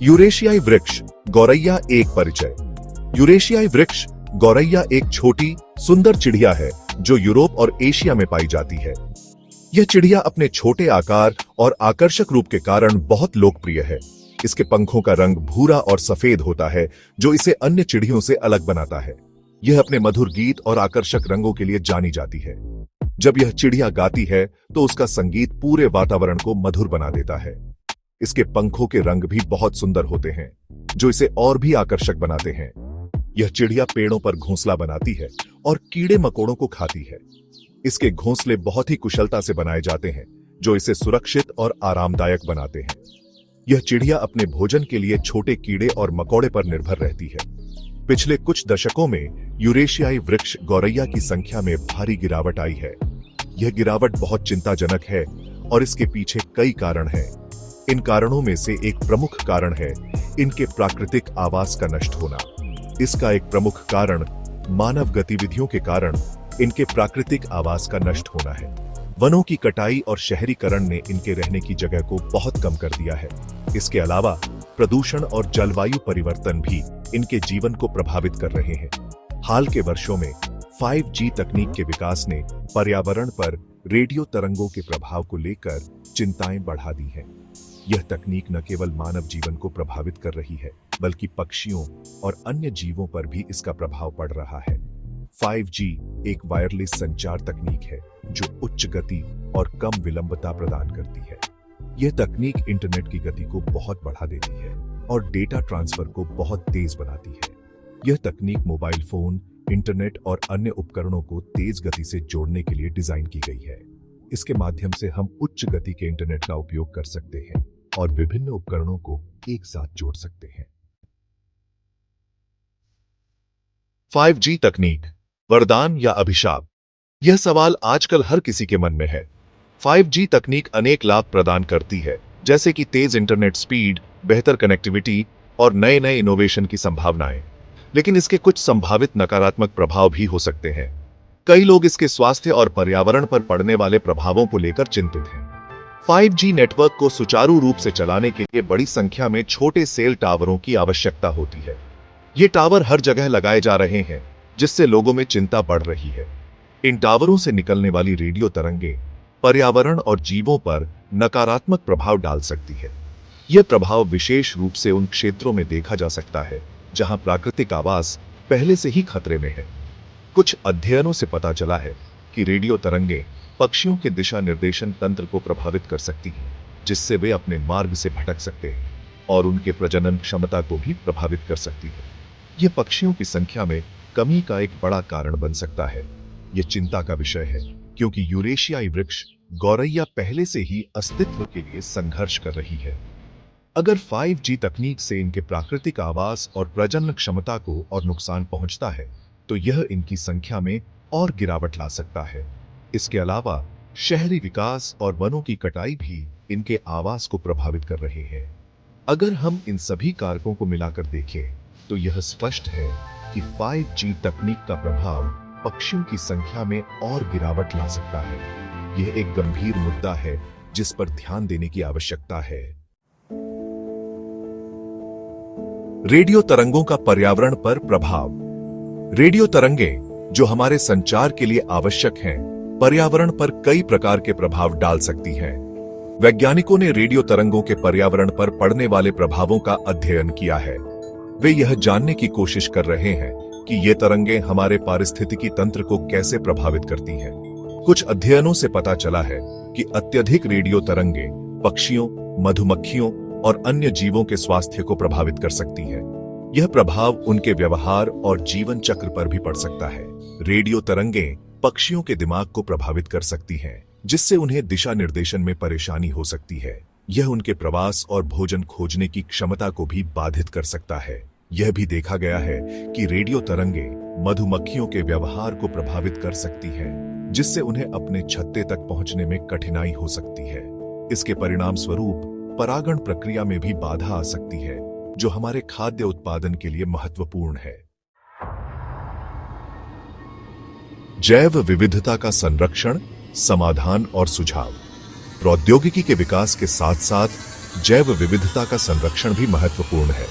यूरेशियाई वृक्ष गौरैया एक परिचय। यूरेशियाई वृक्ष गौरैया एक छोटी सुंदर चिड़िया है जो यूरोप और एशिया में पाई जाती है। यह चिड़िया अपने छोटे आकार और आकर्षक रूप के कारण बहुत लोकप्रिय है। इसके पंखों का रंग भूरा और सफेद होता है जो इसे अन्य चिड़ियों से अलग बनाता है। यह अपने मधुर गीत और आकर्षक रंगों के लिए जानी जाती है। जब यह चिड़िया गाती है तो उसका संगीत पूरे वातावरण को मधुर बना देता है। इसके पंखों के रंग भी बहुत सुंदर होते हैं जो इसे और भी आकर्षक बनाते हैं। यह चिड़िया पेड़ों पर घोंसला बनाती है और कीड़े मकोड़ों को खाती है। इसके घोंसले बहुत ही कुशलता से बनाए जाते हैं जो इसे सुरक्षित और आरामदायक बनाते हैं। यह चिड़िया अपने भोजन के लिए छोटे कीड़े और मकोड़े पर निर्भर रहती है। पिछले कुछ दशकों में यूरेशियाई वृक्ष गौरैया की संख्या में भारी गिरावट आई है। यह गिरावट बहुत चिंताजनक है और इसके पीछे कई कारण हैं। इन कारणों में से एक प्रमुख कारण है इनके प्राकृतिक आवास का नष्ट होना। इसका एक प्रमुख कारण मानव गतिविधियों के कारण इनके प्राकृतिक आवास का नष्ट होना है। वनों की कटाई और शहरीकरण ने इनके रहने की जगह को बहुत कम कर दिया है। इसके अलावा प्रदूषण और जलवायु परिवर्तन भी इनके जीवन को प्रभावित कर रहे हैं। हाल के वर्षों में 5G तकनीक के विकास ने पर्यावरण पर रेडियो तरंगों के प्रभाव को लेकर चिंताएं बढ़ा दी हैं। यह तकनीक न केवल मानव जीवन को प्रभावित कर रही है बल्कि पक्षियों और अन्य जीवों पर भी इसका प्रभाव पड़ रहा है। 5G एक वायरलेस संचार तकनीक है जो उच्च गति और कम विलंबता प्रदान करती है। यह तकनीक इंटरनेट की गति को बहुत बढ़ा देती है और डेटा ट्रांसफर को बहुत तेज बनाती है। यह तकनीक मोबाइल फोन, इंटरनेट और अन्य उपकरणों को तेज गति से जोड़ने के लिए डिजाइन की गई है। इसके माध्यम से हम उच्च गति के इंटरनेट का उपयोग कर सकते हैं और विभिन्न उपकरणों को एक साथ जोड़ सकते हैं। 5G तकनीक वरदान या अभिशाप? यह सवाल आजकल हर किसी के मन में है। 5G तकनीक अनेक लाभ प्रदान करती है जैसे कि तेज इंटरनेट स्पीड, बेहतर कनेक्टिविटी और नए नए इनोवेशन की संभावनाएं। लेकिन इसके कुछ संभावित नकारात्मक प्रभाव भी हो सकते हैं। कई लोग इसके स्वास्थ्य और पर्यावरण पर पड़ने वाले प्रभावों को लेकर चिंतित हैं। 5G नेटवर्क को सुचारू रूप से चलाने के लिए बड़ी संख्या में छोटे सेल टावरों की आवश्यकता होती है। ये टावर हर जगह लगाए जा रहे हैं जिससे लोगों में चिंता बढ़ रही है। इन टावरों से निकलने वाली रेडियो तरंगें पर्यावरण और जीवों पर नकारात्मक प्रभाव डाल सकती है। यह प्रभाव विशेष रूप से उन क्षेत्रों में देखा जा सकता है जहां प्राकृतिक आवास पहले से ही खतरे में है। कुछ अध्ययनों से पता चला है कि रेडियो तरंगें पक्षियों के दिशा निर्देशन तंत्र को प्रभावित कर सकती हैं, जिससे वे अपने मार्ग से भटक सकते हैं और उनके प्रजनन क्षमता को भी प्रभावित कर सकती है। यह पक्षियों की संख्या में कमी का एक बड़ा कारण बन सकता है। यह चिंता का विषय है क्योंकि यूरेशियाई वृक्ष गौरैया पहले से ही अस्तित्व के लिए संघर्ष कर रही है। अगर 5G तकनीक से इनके प्राकृतिक आवास और प्रजनन क्षमता को और नुकसान पहुंचता है तो यह इनकी संख्या में और गिरावट ला सकता है। इसके अलावा शहरी विकास और वनों की कटाई भी इनके आवास को प्रभावित कर रहे हैं। अगर हम इन सभी कारकों को मिलाकर देखें तो यह स्पष्ट है कि 5G तकनीक का प्रभाव पक्षियों की संख्या में और गिरावट ला सकता है। यह एक गंभीर मुद्दा है जिस पर ध्यान देने की आवश्यकता है। रेडियो तरंगों का पर्यावरण पर प्रभाव। रेडियो तरंगें जो हमारे संचार के लिए आवश्यक हैं, पर्यावरण पर कई प्रकार के प्रभाव डाल सकती हैं। वैज्ञानिकों ने रेडियो तरंगों के पर्यावरण पर पड़ने वाले प्रभावों का अध्ययन किया है। वे यह जानने की कोशिश कर रहे हैं कि ये तरंगें हमारे पारिस्थितिकी तंत्र को कैसे प्रभावित करती हैं। कुछ अध्ययनों से पता चला है कि अत्यधिक रेडियो तरंगें पक्षियों, मधुमक्खियों और अन्य जीवों के स्वास्थ्य को प्रभावित कर सकती हैं। यह प्रभाव उनके व्यवहार और जीवन चक्र पर भी पड़ सकता है। रेडियो तरंगें पक्षियों के दिमाग को प्रभावित कर सकती हैं, जिससे उन्हें दिशा निर्देशन में परेशानी हो सकती है। यह उनके प्रवास और भोजन खोजने की क्षमता को भी बाधित कर सकता है। यह भी देखा गया है कि रेडियो तरंगें मधुमक्खियों के व्यवहार को प्रभावित कर सकती हैं, जिससे उन्हें अपने छत्ते तक पहुंचने में कठिनाई हो सकती है। इसके परिणाम स्वरूप परागण प्रक्रिया में भी बाधा आ सकती है, जो हमारे खाद्य उत्पादन के लिए महत्वपूर्ण है। जैव विविधता का संरक्षण, समाधान और सुझाव। प्रौद्योगिकी के विकास के साथ साथ जैव विविधता का संरक्षण भी महत्वपूर्ण है।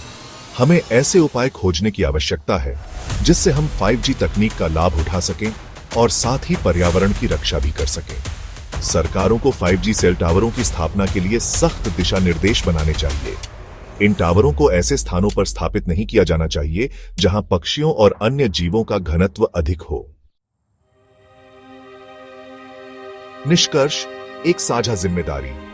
हमें ऐसे उपाय खोजने की आवश्यकता है जिससे हम 5G तकनीक का लाभ उठा सकें और साथ ही पर्यावरण की रक्षा भी कर सकें। सरकारों को 5G सेल टावरों की स्थापना के लिए सख्त दिशा निर्देश बनाने चाहिए। इन टावरों को ऐसे स्थानों पर स्थापित नहीं किया जाना चाहिए जहां पक्षियों और अन्य जीवों का घनत्व अधिक हो। निष्कर्ष, एक साझा जिम्मेदारी।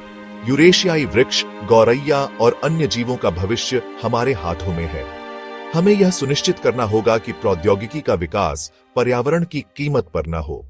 यूरेशियाई वृक्ष, गौरैया और अन्य जीवों का भविष्य हमारे हाथों में है। हमें यह सुनिश्चित करना होगा कि प्रौद्योगिकी का विकास पर्यावरण की कीमत पर न हो।